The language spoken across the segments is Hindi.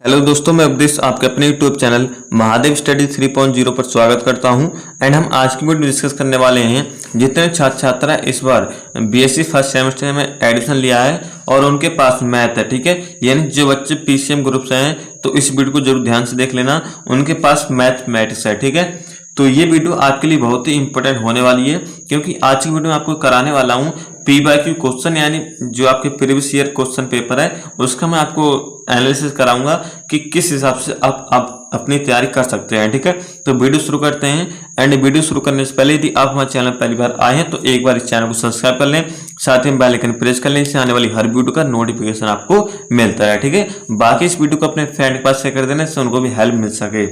हेलो दोस्तों, मैं उपदेश आपके अपने यूट्यूब चैनल महादेव स्टडी 3.0 पर स्वागत करता हूं। एंड हम आज की वीडियो डिस्कस करने वाले हैं जितने छात्र छात्रा इस बार बीएससी फर्स्ट सेमेस्टर में एडमिशन लिया है और उनके पास मैथ है, ठीक है, यानी जो बच्चे पीसीएम ग्रुप से हैं तो इस वीडियो को जरूर ध्यान से देख लेना, उनके पास मैथमेटिक्स है, ठीक है। तो ये वीडियो आपके लिए बहुत ही इंपॉर्टेंट होने वाली है क्योंकि आज की वीडियो में आपको कराने वाला हूँ पी/क्यू क्वेश्चन, यानी जो आपके प्रीवियस ईयर क्वेश्चन पेपर है उसका मैं आपको एनालिसिस कराऊंगा कि किस हिसाब से आप अपनी तैयारी कर सकते हैं, ठीक है। तो वीडियो शुरू करते हैं। एंड वीडियो शुरू करने से पहले यदि आप हमारे चैनल पहली बार आए हैं तो एक बार इस चैनल को सब्सक्राइब कर लें, साथ ही बेल आइकन प्रेस कर लें, इससे आने वाली हर वीडियो का नोटिफिकेशन आपको मिलता है, ठीक है। बाकी इस वीडियो को अपने फ्रेंड के पास शेयर कर देना जिससे उनको भी हेल्प मिल सके।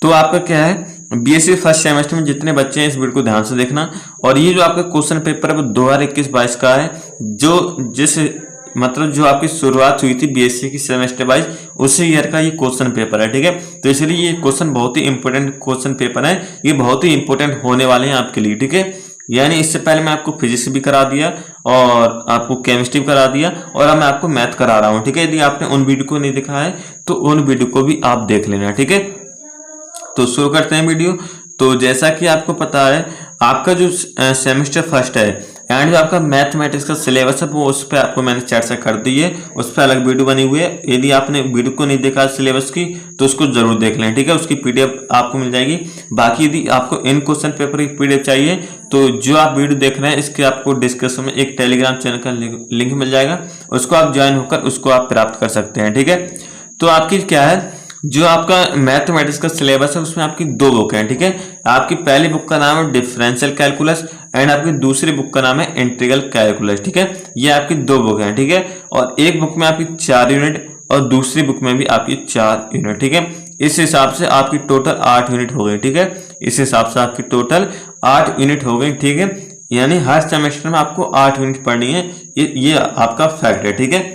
तो आपका क्या है, बीएससी फर्स्ट सेमेस्टर में जितने बच्चे हैं इस वीडियो को ध्यान से देखना। और ये जो आपका क्वेश्चन पेपर है वो 2021-22 का है, जो आपकी शुरुआत हुई थी बीएससी की सेमेस्टर वाइज उसी ईयर का ये क्वेश्चन पेपर है, ठीक है। तो इसलिए ये क्वेश्चन बहुत ही इंपॉर्टेंट क्वेश्चन पेपर है, ये बहुत ही इंपॉर्टेंट होने वाले हैं आपके लिए, ठीक है। यानी इससे पहले मैं आपको फिजिक्स भी करा दिया और आपको केमिस्ट्री भी करा दिया और अब मैं आपको मैथ करा रहा हूँ, ठीक है। यदि आपने उन वीडियो को नहीं देखा है तो उन वीडियो को भी आप देख लेना, ठीक है। तो शुरू करते हैं वीडियो। तो जैसा कि आपको पता है आपका जो सेमेस्टर फर्स्ट है एंड जो आपका मैथमेटिक्स का सिलेबस है वो उस पर आपको मैंने चर्चा कर दी है, उस पर अलग वीडियो बनी हुई है। यदि आपने वीडियो को नहीं देखा सिलेबस की तो उसको जरूर देख लें, ठीक है। उसकी पीडीएफ आपको मिल जाएगी। बाकी यदि आपको इन क्वेश्चन पेपर की पीडीएफ चाहिए तो जो आप वीडियो देख रहे हैं इसके आपको डिस्क्रिप्शन में एक टेलीग्राम चैनल का लिंक मिल जाएगा, उसको आप ज्वाइन होकर उसको आप प्राप्त कर सकते हैं, ठीक है। तो आपकी क्या है, जो आपका मैथमेटिक्स का सिलेबस है उसमें आपकी दो बुक हैं, ठीक है। आपकी पहली बुक का नाम है डिफरेंशियल कैलकुलस एंड आपकी दूसरी बुक का नाम है इंटीग्रल कैलकुलस, ठीक है। ये आपकी दो बुक हैं, ठीक है। और एक बुक में आपकी 4 यूनिट और दूसरी बुक में भी आपकी 4 यूनिट, ठीक है। इस हिसाब से आपकी टोटल 8 यूनिट हो गई, ठीक है। इस हिसाब से आपकी टोटल 8 यूनिट हो गई, ठीक है। यानी हर सेमेस्टर में आपको 8 यूनिट पढ़नी है, ये आपका फैक्ट है, ठीक है।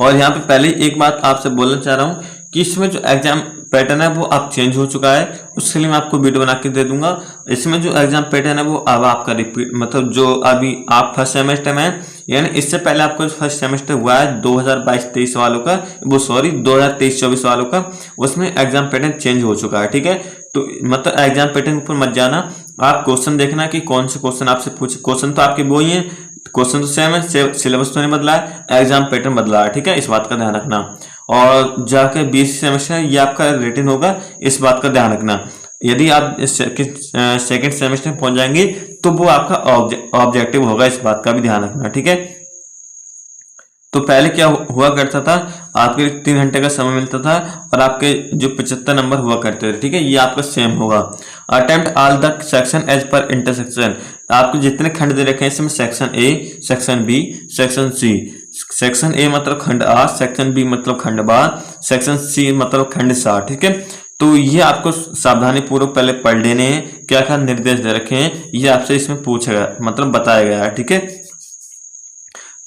और यहाँ पे पहले एक बात आपसे बोलना चाह रहा हूँ कि इसमें जो एग्जाम पैटर्न है वो अब चेंज हो चुका है, उसके लिए मैं आपको वीडियो बना के दे दूंगा। इसमें जो एग्जाम पैटर्न है वो अब आपका रिपीट, मतलब जो अभी आप फर्स्ट सेमेस्टर में हैं, यानी इससे पहले आपको फर्स्ट सेमेस्टर हुआ है 2022-23 वालों का, वो सॉरी 2023-24 वालों का, उसमें एग्जाम पैटर्न चेंज हो चुका है, ठीक है। तो मतलब एग्जाम पैटर्न पर मत जाना, आप क्वेश्चन देखना कि कौन से क्वेश्चन आपसे पूछे। क्वेश्चन तो आपके वो ही है, क्वेश्चन तो सेम है, सिलेबस तो नहीं बदला है, एग्जाम पैटर्न बदला है, ठीक है। इस बात का ध्यान रखना। और जाके बीएससी सेमेस्टर ये आपका रिटन होगा, इस बात का ध्यान रखना। यदि आप सेकंड सेमेस्टर में पहुंच जाएंगे तो वो आपका ऑब्जेक्टिव होगा, इस बात का भी ध्यान रखना, ठीक है। तो पहले क्या हुआ करता था, आपके 3 घंटे का समय मिलता था और आपके जो 75 नंबर हुआ करते थे, ठीक है। ये आपका सेम होगा। Attempt all the section as per intersection, आपको जितने खंड दे रखे हैं इसमें section A, section B, section C. Section A मतलब खंड आ, सेक्शन बी मतलब खंड बा, सेक्शन सी मतलब खंड सा, ठीक है। तो ये आपको सावधानी पूर्वक पहले पढ़ लेने हैं, क्या क्या निर्देश दे रखे हैं ये आपसे इसमें पूछा गया, मतलब बताया गया है, ठीक है।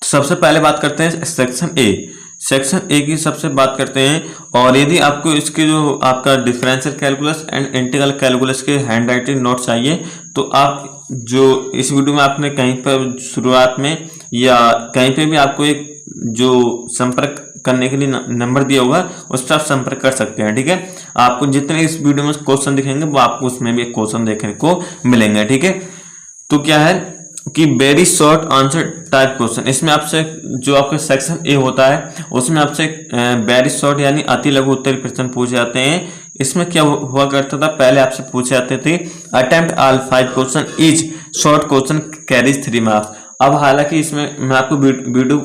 तो सबसे पहले बात करते हैं सेक्शन ए। सेक्शन ए की सबसे बात करते हैं। और यदि आपको इसके जो आपका differential calculus and integral calculus के हैंड राइटिंग नोट चाहिए तो आप जो इस वीडियो में आपने कहीं पर शुरुआत में या कहीं पे भी आपको एक जो संपर्क करने के लिए नंबर दिया होगा उस पर आप संपर्क कर सकते हैं, ठीक है। आपको जितने इस वीडियो में क्वेश्चन दिखेंगे वो आपको उसमें भी एक क्वेश्चन देखने को मिलेंगे, ठीक है। तो क्या है कि very short answer type question, इसमें आपसे जो आपका सेक्शन ए होता है उसमें आपसे वेरी शॉर्ट यानी अति लघु उत्तरीय प्रश्न पूछे जाते हैं। इसमें क्या हुआ करता था, पहले आपसे पूछे जाते थे attempt all 5 question each short question carries 3 marks. अब हालांकि इसमें मैं आपको वीडियो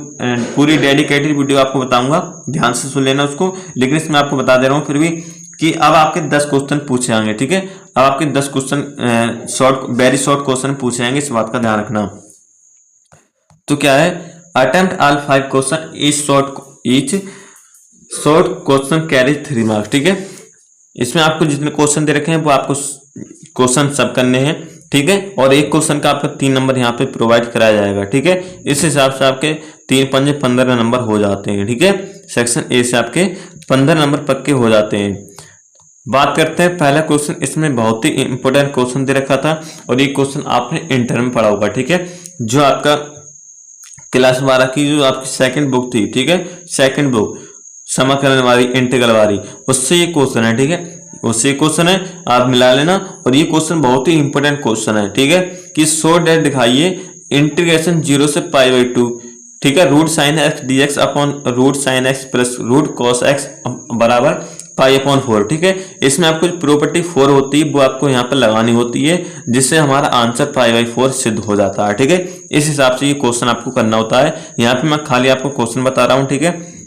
पूरी डेडिकेटेड वीडियो आपको बताऊंगा, ध्यान से सुन लेना उसको, लेकिन इसमें आपको बता दे रहा हूँ फिर भी कि अब आपके 10 क्वेश्चन पूछे जाएंगे, ठीक है। अब आपके 10 क्वेश्चन वेरी शॉर्ट क्वेश्चन पूछे जाएंगे, इस बात का ध्यान रखना। तो क्या है, attempt all 5 question each short question carry 3 marks, ठीक है। इसमें आपको जितने क्वेश्चन दे रखे हैं वो आपको क्वेश्चन सब करने हैं, ठीक है। और एक क्वेश्चन का आपका 3 नंबर यहाँ पे प्रोवाइड कराया जाएगा, ठीक है। इस हिसाब से आपके 3×5 15 नंबर हो जाते हैं, ठीक है। सेक्शन ए से आपके 15 नंबर पक्के हो जाते हैं। बात करते हैं पहला क्वेश्चन, इसमें बहुत ही इंपॉर्टेंट क्वेश्चन दे रखा था और ये क्वेश्चन आपने इंटर में पढ़ा होगा, ठीक है। जो आपका क्लास 12 की जो आपकी सेकंड बुक थी, ठीक है, सेकंड बुक समाकलन वाली, इंटीग्रल वाली, उससे ये क्वेश्चन है। ठीक है, उससे क्वेश्चन है, आप मिला लेना। और ये क्वेश्चन बहुत ही इंपॉर्टेंट क्वेश्चन है। ठीक है, कि सो डेट दिखाइए इंटीग्रेशन 0 से π/2, ठीक है, root sine x d x upon root sine x plus root cos x बराबर π/4। ठीक है, इसमें आपको प्रॉपर्टी 4 होती है वो आपको यहाँ पर लगानी होती है, जिससे हमारा आंसर π/4 सिद्ध हो जाता है। ठीक है, इस हिसाब से ये क्वेश्चन आपको करना होता है। यहाँ पे मैं खाली आपको क्वेश्चन बता रहा हूँ। ठीक है,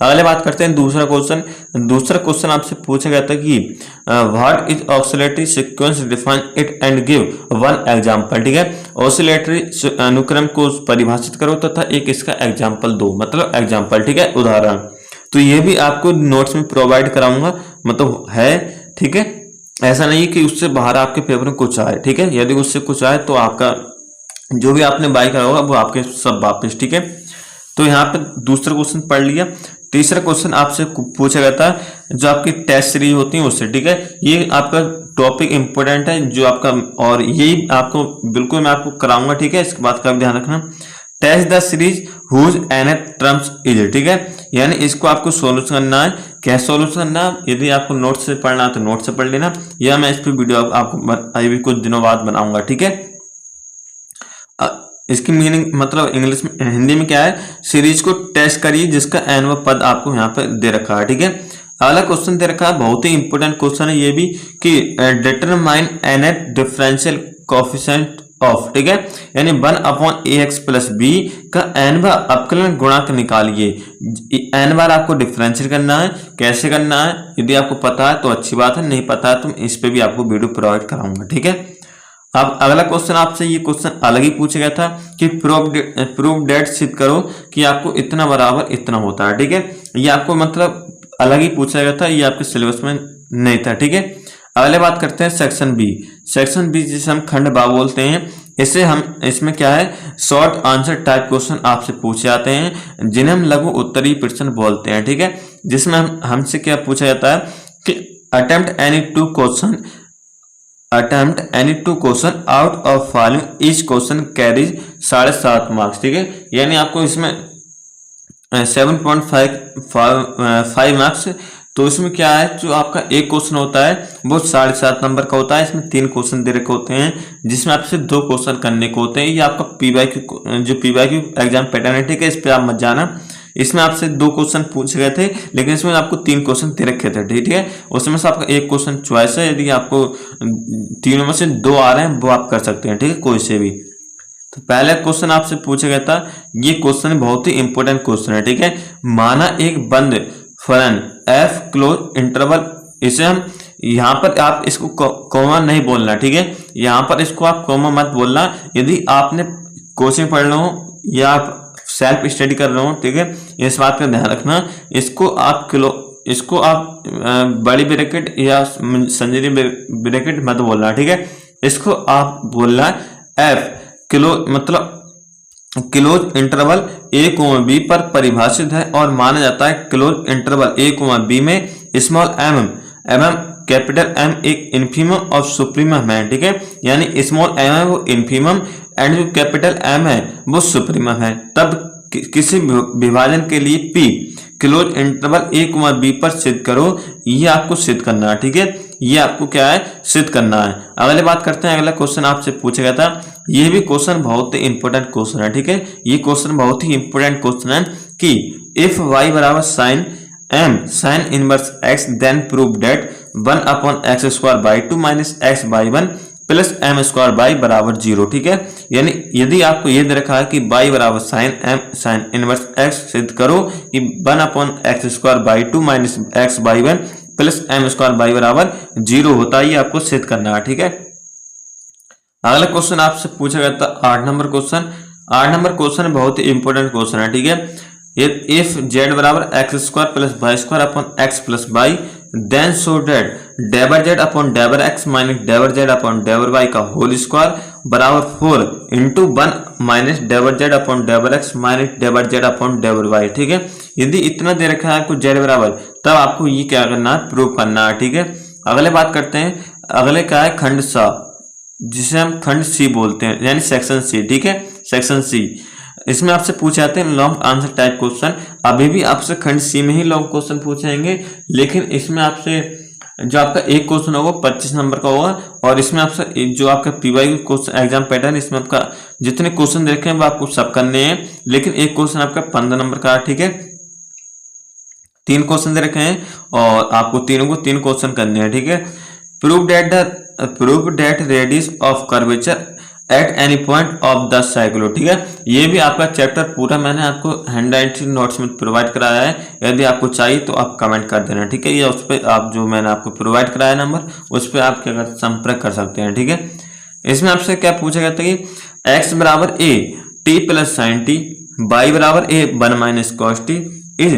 अगले बात करते हैं दूसरा क्वेश्चन। दूसरा क्वेश्चन आपसे पूछा गया था कि what is oscillatory sequence, define it and give one example. ठीक है, ऑसिलेटरी अनुक्रम को परिभाषित करो तथा एक इसका एग्जांपल दो, मतलब एग्जांपल। ठीक है, उदाहरण। तो ये भी आपको नोट्स में प्रोवाइड कराऊंगा, मतलब है। ठीक है, ऐसा नहीं कि उससे बाहर आपके पेपर में कुछ आए। ठीक है, यदि उससे कुछ आए तो आपका जो भी आपने बाई करा होगा वो आपके सब वापस। ठीक है, तो यहाँ पे दूसरा क्वेश्चन पढ़ लिया। तीसरा क्वेश्चन आपसे पूछा गया था जो आपकी टेस्ट सीरीज होती है उससे। ठीक है, ये आपका टॉपिक इंपॉर्टेंट है जो आपका, और यही आपको बिल्कुल मैं आपको कराऊंगा। ठीक है, इसके बाद का भी ध्यान रखना। Test the series whose nth terms is. ठीक है, यानी इसको आपको सोल्यूशन करना है। क्या सोल्यूशन करना है? यदि आपको नोट से पढ़ना है तो नोट से पढ़ लेना, या मैं इस पर वीडियो आपको अभी कुछ दिनों बाद बनाऊंगा। ठीक है, इसकी मीनिंग मतलब इंग्लिश में, हिंदी में क्या है, सीरीज को टेस्ट करिए जिसका nवां पद आपको यहाँ पे दे रखा है। ठीक है, अगला क्वेश्चन दे रखा है, बहुत ही इंपॉर्टेंट क्वेश्चन है ये भी, कि determine nth differential coefficient of. ठीक है, यानी 1/ax प्लस बी का nवां अवकलन गुणांक निकालिए। n बार आपको डिफरेंशियल करना है। कैसे करना है? यदि आपको पता है तो अच्छी बात है, नहीं पता है तो इस पे भी आपको वीडियो प्रोवाइड कराऊंगा। ठीक है, अब अगला क्वेश्चन आपसे, ये क्वेश्चन अलग ही पूछा गया था कि प्रूव डेट सिद्ध करो कि आपको इतना बराबर इतना होता है। ठीक है, ये आपको मतलब अलग ही पूछा गया था, ये आपके सिलेबस में नहीं था। ठीक है, अगले बात करते हैं सेक्शन बी। सेक्शन बी जिसे हम खंड बा बोलते हैं, इसे हम, इसमें क्या है, शॉर्ट आंसर टाइप क्वेश्चन आपसे पूछे जाते हैं जिन्हें हम लघु उत्तरीय प्रश्न बोलते हैं। ठीक है, जिसमें हमसे क्या पूछा जाता है कि attempt any two question out of following, each question carries 7.5 marks. ठीक है, यानी आपको इसमें 7.5 मार्क्स। तो इसमें क्या है, जो आपका एक क्वेश्चन होता है वो 7.5 नंबर का होता है। इसमें 3 क्वेश्चन दे रखे होते हैं जिसमें आपसे 2 क्वेश्चन करने को होते हैं। ये आपका पीवाईक्यू एग्जाम पैटर्न है। ठीक है, इस पर आप मत जाना। इसमें आपसे 2 क्वेश्चन पूछे गए थे, लेकिन इसमें आपको 3 क्वेश्चन दे रखे थे। ठीक है, उसमें से आपका एक क्वेश्चन चॉइस है, यदि आपको तीनों में से 2 आ रहे हैं वो आप कर सकते हैं। ठीक है, कोई से भी। तो पहला क्वेश्चन आपसे पूछा गया था, ये क्वेश्चन बहुत ही इंपॉर्टेंट क्वेश्चन है। ठीक है, माना एक बंद फलन एफ क्लोज इंटरवल, इसे हम यहाँ पर आप इसको कॉमा नहीं बोलना। ठीक है, यहाँ पर इसको आप कॉमा मत बोलना। यदि आपने कोचिंग पढ़ रहे हो या आप सेल्फ स्टडी कर रहे हो, ठीक है, इस बात का ध्यान रखना। इसको आप बड़ी ब्रैकेट या संजीवी ब्रैकेट मत बोलना। ठीक है, इसको आप बोलना एफ क्लोज, मतलब क्लोज इंटरवल a, b पर परिभाषित है और माना जाता है क्लोज इंटरवल a, b में स्मॉल एम कैपिटल एम एक इन्फीमम और सुप्रीमम है। ठीक है, यानी स्मॉल एम है वो इन्फीमम एंड जो कैपिटल एम है वो सुप्रीमम है। तब किसी विभाजन के लिए p close interval a, b पर सिद्ध करो, ये आपको सिद्ध करना है। ठीक है, ये आपको क्या है, सिद्ध करना है। अगले बात करते हैं, अगला क्वेश्चन आपसे पूछा गया था, ये भी क्वेश्चन बहुत ही इंपॉर्टेंट क्वेश्चन है। ठीक है, ये क्वेश्चन बहुत ही इंपॉर्टेंट क्वेश्चन है कि इफ y बराबर sine m sine inverse x then prove that 1/x² minus x/1 plus m² बराबर 0। ठीक है, यानी यदि आपको ये दे रखा है कि y बराबर sine m sine inverse x सिद्ध करो कि 1/x² minus x/1 plus m² बराबर 0 होता है, ये आपको सिद्ध करना है। ठीक है, अगला क्वेश्चन आपसे पूछा गया था 8 नंबर क्वेश्चन। 8 नंबर क्वेश्चन बहुत ही इंपॉर्टेंट क्वेश्चन है। ठीक है, इफ z बराबर x² plus y² upon x plus y then so डेट डेबर z अपॉन डेबर x माइनस डेबर z अपॉन डेबर y का होल स्क्वायर बराबर 4 इंटू 1 माइनस डेबर z अपॉन डेबर x माइनस डेबर z अपॉन डेबर y। ठीक है, यदि इतना दे रखा है आपको z बराबर, तब आपको ये क्या करना है, प्रूव करना है। ठीक है, अगले बात करते हैं, अगले क्या है, खंड सा, जिसे हम खंड सी बोलते हैं, यानी सेक्शन सी। ठीक है, सेक्शन सी इसमें आपसे पूछे जाते हैं लॉन्ग आंसर टाइप क्वेश्चन। अभी भी आपसे खंड सी में ही लॉन्ग क्वेश्चन पूछेंगे, लेकिन इसमें आपसे जो आपका एक क्वेश्चन होगा 25 नंबर का होगा, और इसमें आपसे जो आपका पीवाई क्वेश्चन एग्जाम पैटर्न, इसमें आपका जितने क्वेश्चन देखे हैं वो आपको सब करने हैं, लेकिन एक क्वेश्चन आपका 15 नंबर का, ठीक है। 3 क्वेश्चन दे रखे हैं और आपको तीनों को 3 क्वेश्चन करने हैं, ठीक है। Prove that radius of curvature at any point of the cyclo, ठीक है। ये भी आपका चैप्टर पूरा मैंने आपको हैंड राइटिंग नोट्स में प्रोवाइड कराया है। यदि आपको चाहिए तो आप कमेंट कर देना, ठीक है। या उस पर आप जो मैंने आपको प्रोवाइड कराया नंबर, उस पर आप क्या कर संपर्क कर सकते हैं, ठीक है। इसमें आपसे क्या पूछा गया था कि x बराबर a t plus sign T, y बराबर a 1 minus cos T is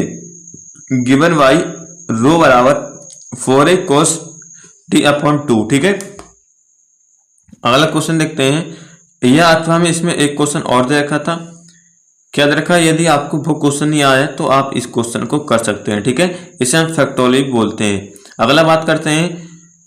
given y रो बराबर 4a cos t अपॉन 2, ठीक है। अगला क्वेश्चन देखते हैं। यह अथवा में इसमें एक क्वेश्चन और दे रखा था, क्या दे रखा है, यदि आपको वो क्वेश्चन नहीं आया तो आप इस क्वेश्चन को कर सकते हैं, ठीक है। इसे हम फैक्टोरियल बोलते हैं। अगला बात करते हैं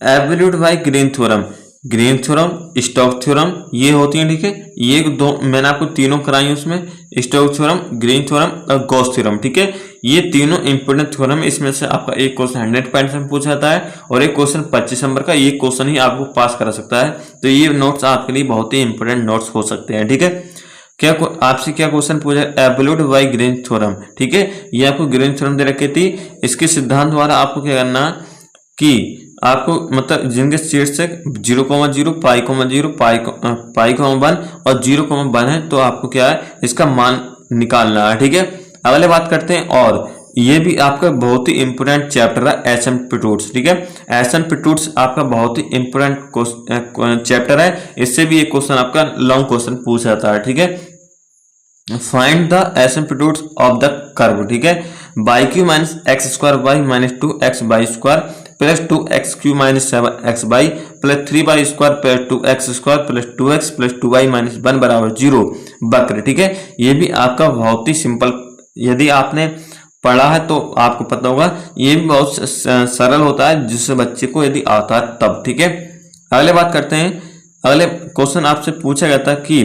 absolute by green theorem. Green theorem, Stokes theorem, ये होती है, ठीक है। ये दो मैंने आपको तीनों कराई उसमें, स्टोक्स थ्योरम, ग्रीन थ्योरम और गॉस थ्योरम, ठीक है। ये तीनों इंपोर्टेंट थ्योरम, इसमें से आपका एक क्वेश्चन 100 पॉइंट्स में पूछा जाता है और एक क्वेश्चन 25 नंबर का। ये क्वेश्चन ही आपको पास करा सकता है, तो ये नोट्स आपके लिए बहुत ही इंपोर्टेंट नोट्स हो सकते हैं, ठीक है। क्या आपसे क्या क्वेश्चन पूछा, एब्सोल्यूट बाय ग्रीन थ्योरम, ठीक है। ये आपको ग्रीन थ्योरम दे रखी थी। इसके सिद्धांत द्वारा आपको क्या करना कि आपको मतलब जिनके शीर्ष से 0,0 π,0 π,1 और 0,1 है, तो आपको क्या है इसका मान निकालना है, ठीक है। अगले बात करते हैं, और ये भी आपका बहुत ही इंपोर्टेंट चैप्टर है एसिम्पटोड्स, ठीक है। एसिम्पटोड्स आपका बहुत ही इंपोर्टेंट चैप्टर है। इससे भी एक क्वेश्चन आपका लॉन्ग क्वेश्चन पूछा जाता है, ठीक है। Find the asymptotes of the curve, ठीक है। By Q minus X square Y minus 2x by square plus 2x Q minus 7x by plus 3y square plus 2x square plus 2x plus 2y minus 1 बराबर 0 वक्र, ठीक है। ये भी आपका बहुत ही सिंपल, यदि आपने पढ़ा है तो आपको पता होगा, ये भी बहुत सरल होता है जिससे बच्चे को यदि आता है तब, ठीक है। अगले बात करते हैं। अगले क्वेश्चन आपसे पूछा गया था कि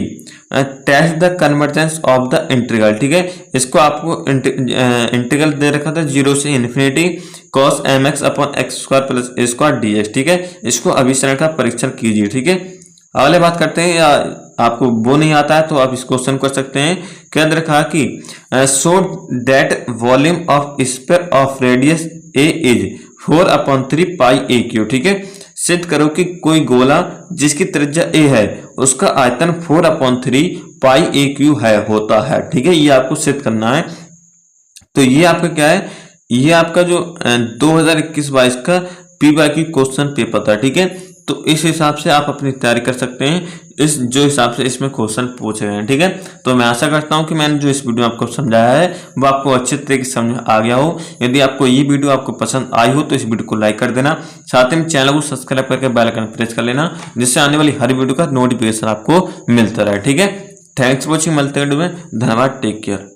test the convergence of the integral, ठीक है। इसको आपको इंटीग्रल दे रखा था 0 से infinity cos mx upon X square plus A square dx, ठीक है। इसको अभिसरण का परीक्षण कीजिए, ठीक है। अगले बात करते हैं, या आपको वो नहीं आता है तो आप इस क्वेश्चन कर सकते हैं। क्या दे रखा कि show that volume of sphere of radius a is 4/3 π/a3, ठीक है। सिद्ध करो कि कोई गोला जिसकी त्रिज्या a है उसका आयतन 4/3 π/a3 है होता है, ठीक है। ये आपको सिद्ध करना है। तो ये आपका क्या है, ये आपका जो 2021-22 का पीवाईक्यू क्वेश्चन पेपर था, ठीक है। तो इस हिसाब से आप अपनी तैयारी कर सकते हैं, इस जो हिसाब से इसमें क्वेश्चन पूछे गए हैं, ठीक है। तो मैं आशा करता हूं कि मैंने जो इस वीडियो में आपको समझाया है वो आपको अच्छे तरीके से समझ आ गया हो। यदि आपको ये वीडियो आपको पसंद आई हो तो इस वीडियो को लाइक कर देना, साथ ही चैनल को सब्सक्राइब करके बेल आइकन प्रेस कर लेना, जिससे आने वाली हर वीडियो का नोटिफिकेशन आपको मिलता रहे, ठीक है। थैंक्स फॉर वॉचिंग, मिलते हैं वीडियो में, धन्यवाद, टेक केयर।